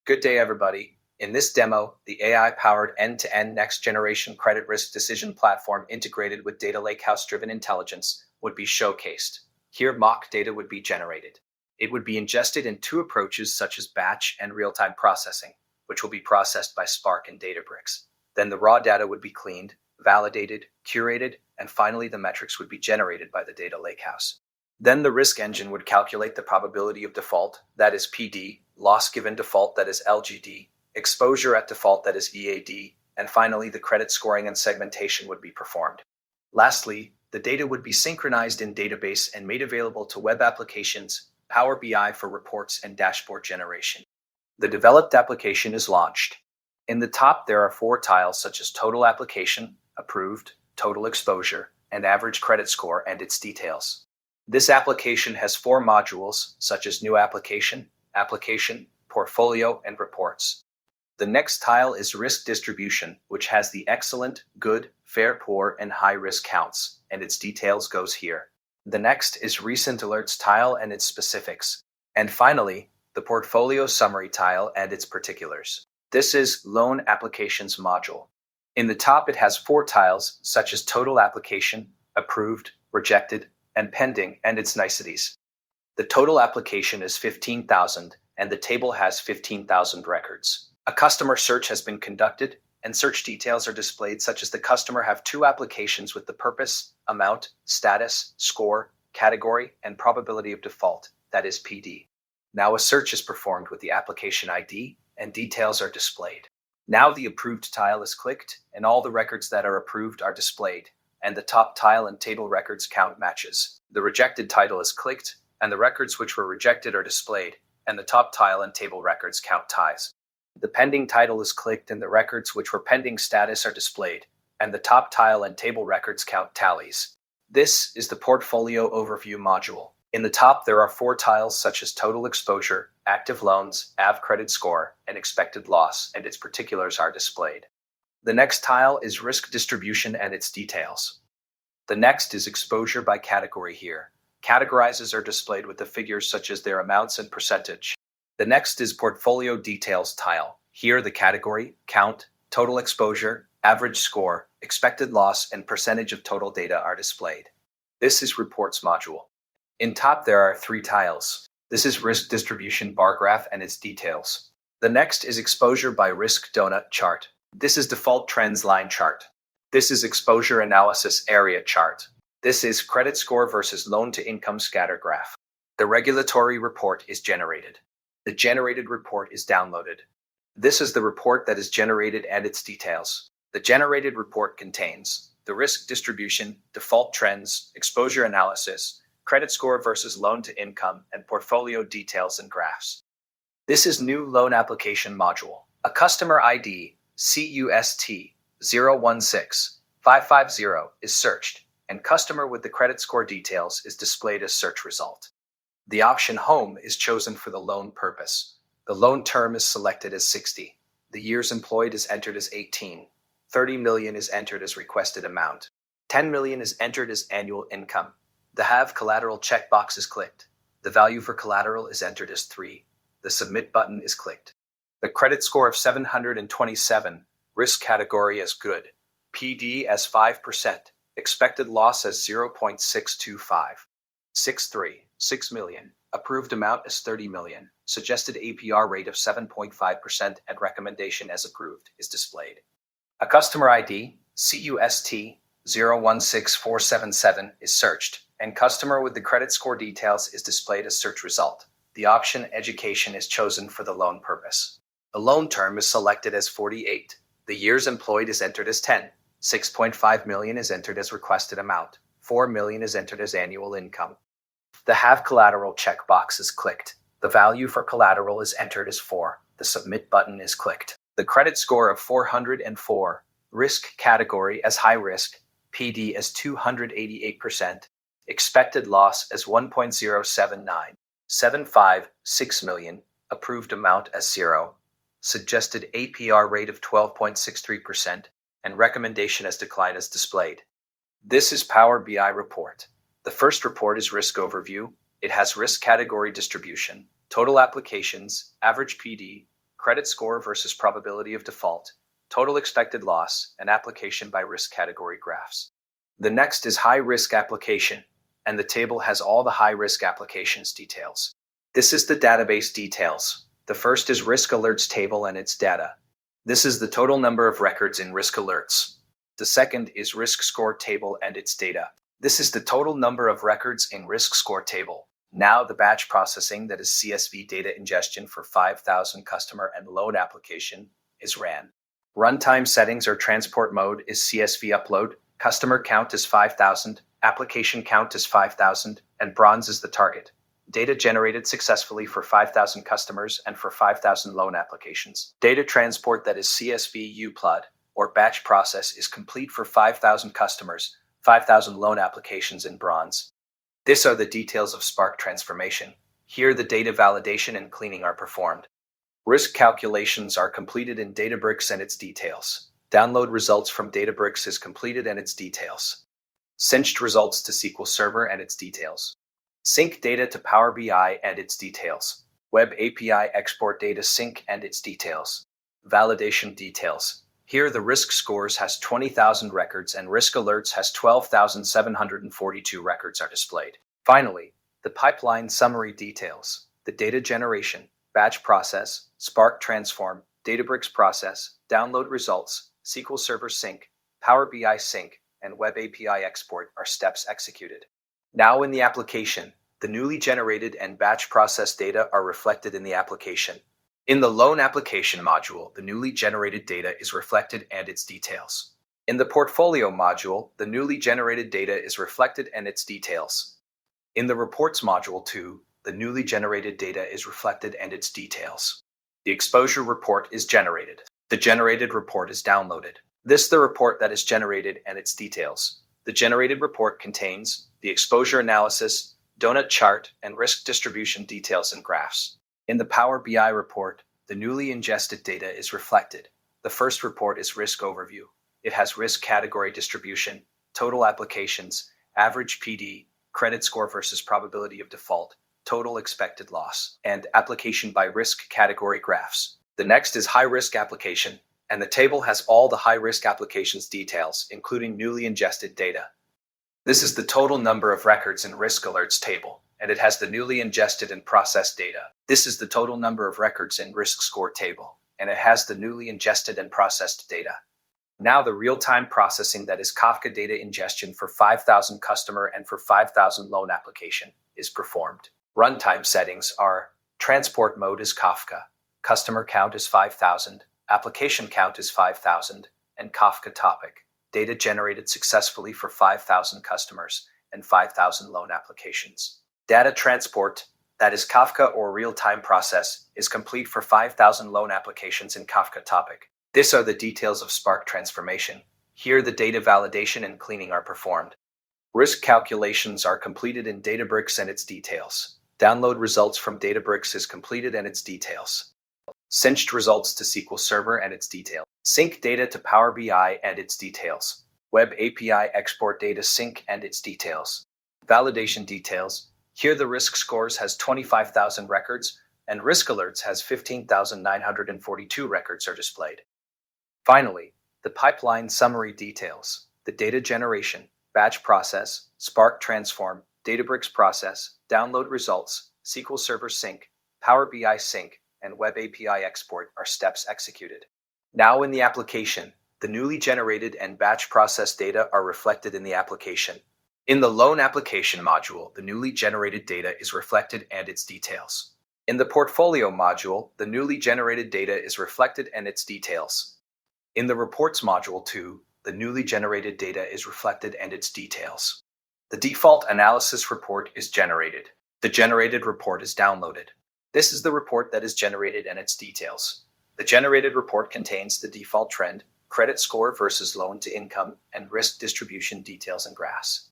Good day, everybody. In this demo, the AI-powered end-to-end next-generation credit risk decision platform integrated with data lakehouse-driven intelligence would be showcased. Here, mock data would be generated. It would be ingested in two approaches such as batch and real-time processing, which will be processed by Spark and Databricks. Then the raw data would be cleaned, validated, curated, and finally the metrics would be generated by the data lakehouse. Then the risk engine would calculate the probability of default, that is PD, loss given default, that is LGD, exposure at default, that is EAD, and finally the credit scoring and segmentation would be performed. Lastly, the data would be synchronized in database and made available to web applications, Power BI for reports and dashboard generation. The developed application is launched. In the top, there are 4 tiles such as total application, approved, total exposure, and average credit score and its details. This application has 4 modules such as new application, portfolio, and reports. The next tile is risk distribution, which has the excellent, good, fair, poor, and high risk counts, and its details goes here. The next is recent alerts tile and its specifics. And finally, the portfolio summary tile and its particulars. This is loan applications module. In the top, it has 4 tiles such as total application, approved, rejected, and pending, and its niceties. The total application is 15,000, and the table has 15,000 records. A customer search has been conducted, and search details are displayed such as the customer have 2 applications with the purpose, amount, status, score, category, and probability of default, that is PD. Now a search is performed with the application ID, and details are displayed. Now the approved tile is clicked, and all the records that are approved are displayed, and the top tile and table records count matches. The rejected title is clicked, and the records which were rejected are displayed, and the top tile and table records count ties. The pending title is clicked, and the records which were pending status are displayed, and the top tile and table records count tallies. This is the portfolio overview module. In the top, there are 4 tiles such as total exposure, active loans, AV credit score, and expected loss, and its particulars are displayed. The next tile is risk distribution and its details. The next is exposure by category here. Categorizes are displayed with the figures such as their amounts and percentage. The next is portfolio details tile. Here the category, count, total exposure, average score, expected loss, and percentage of total data are displayed. This is reports module. In top there are 3 tiles. This is risk distribution bar graph and its details. The next is exposure by risk donut chart. This is default trends line chart. This is exposure analysis area chart. This is credit score versus loan to income scatter graph. The regulatory report is generated. The generated report is downloaded. This is the report that is generated and its details. The generated report contains the risk distribution, default trends, exposure analysis, credit score versus loan to income, and portfolio details and graphs. This is new loan application module. A customer ID CUST 016550 is searched, and customer with the credit score details is displayed as search result. The option Home is chosen for the loan purpose. The loan term is selected as 60. The years employed is entered as 18. 30 million is entered as requested amount. 10 million is entered as annual income. The Have Collateral checkbox is clicked. The value for collateral is entered as 3. The Submit button is clicked. The credit score of 727, risk category as good, PD as 5%, expected loss as 0.625, 6 million, approved amount as 30 million, suggested APR rate of 7.5% and recommendation as approved is displayed. A customer ID, CUST 016477 is searched, and customer with the credit score details is displayed as search result. The option Education is chosen for the loan purpose. The loan term is selected as 48. The years employed is entered as 10. 6.5 million is entered as requested amount. 4 million is entered as annual income. The Have Collateral checkbox is clicked. The value for collateral is entered as 4. The Submit button is clicked. The credit score of 404. Risk category as high risk. PD as 288%. Expected loss as 1.079. 6 million. Approved amount as 0. Suggested APR rate of 12.63%, and recommendation as declined as displayed. This is Power BI report. The first report is risk overview. It has risk category distribution, total applications, average PD, credit score versus probability of default, total expected loss, and application by risk category graphs. The next is high-risk application, and the table has all the high-risk applications details. This is the database details. The first is risk alerts table and its data. This is the total number of records in risk alerts. The second is risk score table and its data. This is the total number of records in risk score table. Now the batch processing, that is CSV data ingestion for 5,000 customer and loan application, is ran. Runtime settings or transport mode is CSV upload, customer count is 5,000, application count is 5,000, and bronze is the target. Data generated successfully for 5,000 customers and for 5,000 loan applications. Data transport, that is CSV UPLOD, or batch process, is complete for 5,000 customers, 5,000 loan applications in bronze. These are the details of Spark transformation. Here the data validation and cleaning are performed. Risk calculations are completed in Databricks and its details. Download results from Databricks is completed and its details. Synced results to SQL Server and its details. Sync data to Power BI and its details. Web API export data sync and its details. Validation details. Here the risk scores has 20,000 records and risk alerts has 12,742 records are displayed. Finally, the pipeline summary details. The data generation, batch process, Spark transform, Databricks process, download results, SQL Server sync, Power BI sync, and Web API export are steps executed. Now in the application, the newly generated and batch process data are reflected in the application. In the loan application module, the newly generated data is reflected and its details. In the portfolio module, the newly generated data is reflected and its details. In the reports module too, the newly generated data is reflected and its details. The exposure report is generated. The generated report is downloaded. This is the report that is generated and its details. The generated report contains the exposure analysis, donut chart, and risk distribution details and graphs. In the Power BI report, the newly ingested data is reflected. The first report is risk overview. It has risk category distribution, total applications, average PD, credit score versus probability of default, total expected loss, and application by risk category graphs. The next is high-risk application, and the table has all the high-risk applications details, including newly ingested data. This is the total number of records in risk alerts table, and it has the newly ingested and processed data. This is the total number of records in risk score table, and it has the newly ingested and processed data. Now the real-time processing, that is Kafka data ingestion for 5,000 customer and for 5,000 loan application, is performed. Runtime settings are transport mode is Kafka, customer count is 5,000, application count is 5,000, and Kafka topic. Data generated successfully for 5,000 customers and 5,000 loan applications. Data transport, that is Kafka or real-time process, is complete for 5,000 loan applications in Kafka topic. These are the details of Spark transformation. Here the data validation and cleaning are performed. Risk calculations are completed in Databricks and its details. Download results from Databricks is completed and its details. Synced results to SQL Server and its details. Sync data to Power BI and its details. Web API export data sync and its details. Validation details. Here the risk scores has 25,000 records and risk alerts has 15,942 records are displayed. Finally, the pipeline summary details. The data generation, batch process, Spark transform, Databricks process, download results, SQL Server sync, Power BI sync, and Web API export are steps executed. Now in the application, the newly generated and batch process data are reflected in the application. In the loan application module, the newly generated data is reflected and its details. In the portfolio module, the newly generated data is reflected and its details. In the reports module too, the newly generated data is reflected and its details. The default analysis report is generated. The generated report is downloaded. This is the report that is generated and its details. The generated report contains the default trend, credit score versus loan to income, and risk distribution details and graphs.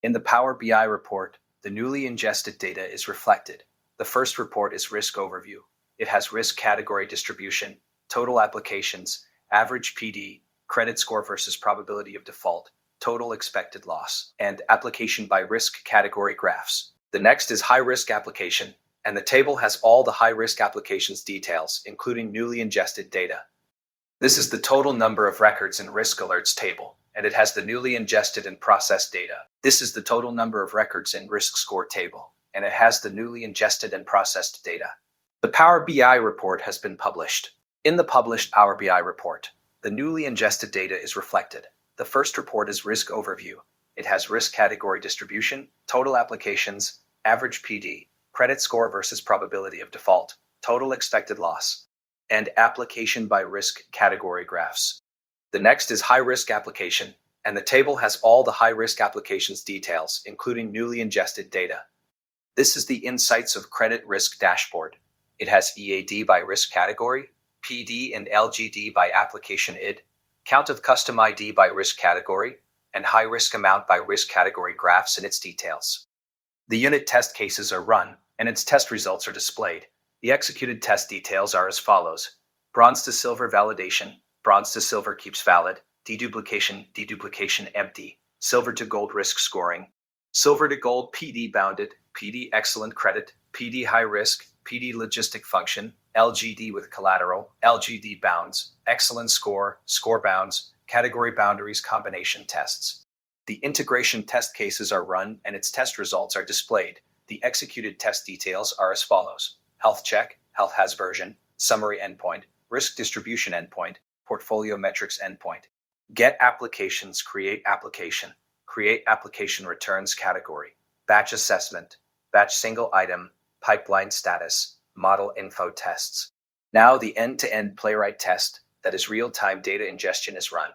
In the Power BI report, the newly ingested data is reflected. The first report is risk overview. It has risk category distribution, total applications, average PD, credit score versus probability of default, total expected loss, and application by risk category graphs. The next is high-risk application, and the table has all the high-risk applications details, including newly ingested data. This is the total number of records in risk alerts table, and it has the newly ingested and processed data. This is the total number of records in risk score table, and it has the newly ingested and processed data. The Power BI report has been published. In the published Power BI report, the newly ingested data is reflected. The first report is risk overview. It has risk category distribution, total applications, average PD, credit score versus probability of default, total expected loss, and application by risk category graphs. The next is high-risk application, and the table has all the high-risk applications details, including newly ingested data. This is the Insights of Credit Risk dashboard. It has EAD by risk category, PD and LGD by application ID, count of custom ID by risk category, and high-risk amount by risk category graphs in its details. The unit test cases are run, and its test results are displayed. The executed test details are as follows. Bronze to silver validation, bronze to silver keeps valid, deduplication empty, silver to gold risk scoring, silver to gold PD bounded, PD excellent credit, PD high risk, PD logistic function, LGD with collateral, LGD bounds, excellent score, score bounds, category boundaries combination tests. The integration test cases are run and its test results are displayed. The executed test details are as follows. Health check, health has version, summary endpoint, risk distribution endpoint, portfolio metrics endpoint. Get applications, create application returns category, batch assessment, batch single item, pipeline status, model info tests. Now the end-to-end playwright test, that is real-time data ingestion, is run.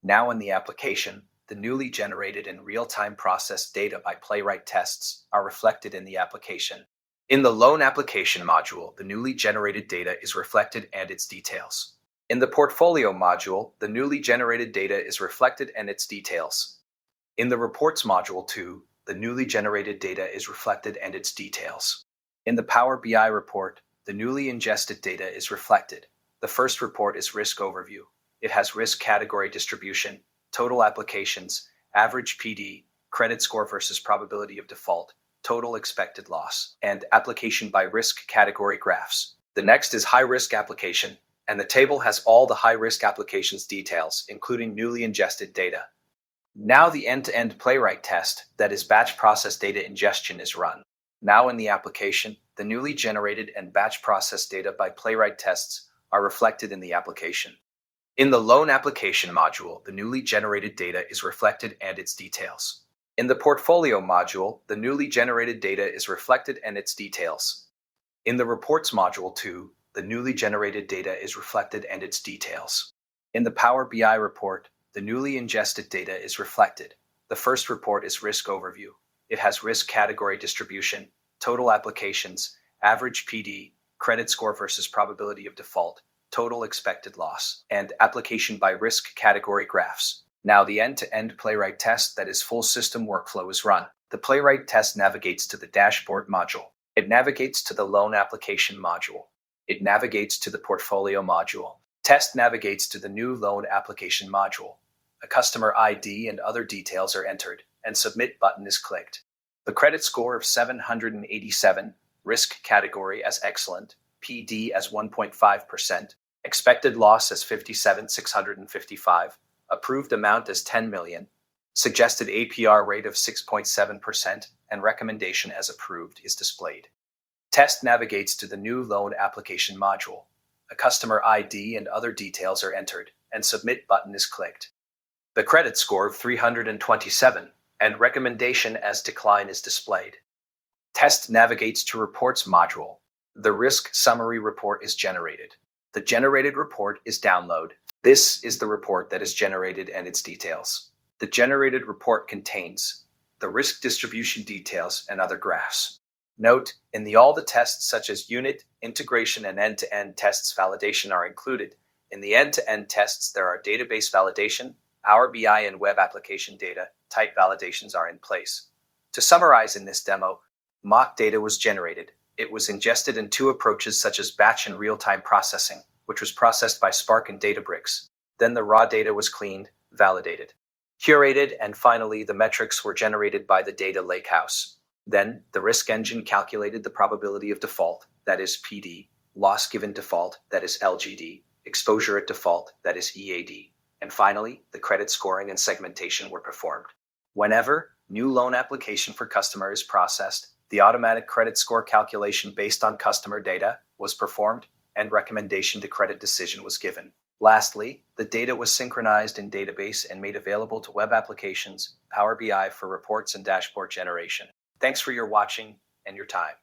Now in the application, the newly generated and real-time processed data by playwright tests are reflected in the application. In the loan application module, the newly generated data is reflected and its details. In the portfolio module, the newly generated data is reflected and its details. In the reports module too, the newly generated data is reflected and its details. In the Power BI report, the newly ingested data is reflected. The first report is risk overview. It has risk category distribution, total applications, average PD, credit score versus probability of default, total expected loss, and application by risk category graphs. The next is high-risk application, and the table has all the high-risk applications details, including newly ingested data. Now the end-to-end playwright test, that is batch process data ingestion, is run. Now in the application, the newly generated and batch process data by playwright tests are reflected in the application. In the loan application module, the newly generated data is reflected and its details. In the portfolio module, the newly generated data is reflected and its details. In the reports module too, the newly generated data is reflected and its details. In the Power BI report, the newly ingested data is reflected. The first report is risk overview. It has risk category distribution, total applications, average PD, credit score versus probability of default, total expected loss, and application by risk category graphs. Now the end-to-end playwright test, that is full system workflow, is run. The playwright test navigates to the dashboard module. It navigates to the loan application module. It navigates to the portfolio module. Test navigates to the new loan application module. A customer ID and other details are entered, and submit button is clicked. The credit score of 787, risk category as excellent, PD as 1.5%, expected loss as 57,655, approved amount as 10 million, suggested APR rate of 6.7%, and recommendation as approved is displayed. Test navigates to the new loan application module. A customer ID and other details are entered, and submit button is clicked. The credit score of 327 and recommendation as decline is displayed. Test navigates to reports module. The risk summary report is generated. The generated report is download. This is the report that is generated and its details. The generated report contains the risk distribution details and other graphs. Note, in all the tests such as unit, integration, and end-to-end tests, validation are included. In the end-to-end tests, there are database validation, Power BI and web application data type validations are in place. To summarize in this demo, mock data was generated. It was ingested in two approaches such as batch and real-time processing, which was processed by Spark and Databricks. Then the raw data was cleaned, validated, curated, and finally the metrics were generated by the data lakehouse. Then, the risk engine calculated the probability of default, that is PD, loss given default, that is LGD, exposure at default, that is EAD, and finally, the credit scoring and segmentation were performed. Whenever new loan application for customer is processed, the automatic credit score calculation based on customer data was performed and recommendation to credit decision was given. Lastly, the data was synchronized in database and made available to web applications, Power BI for reports and dashboard generation. Thanks for your watching and your time.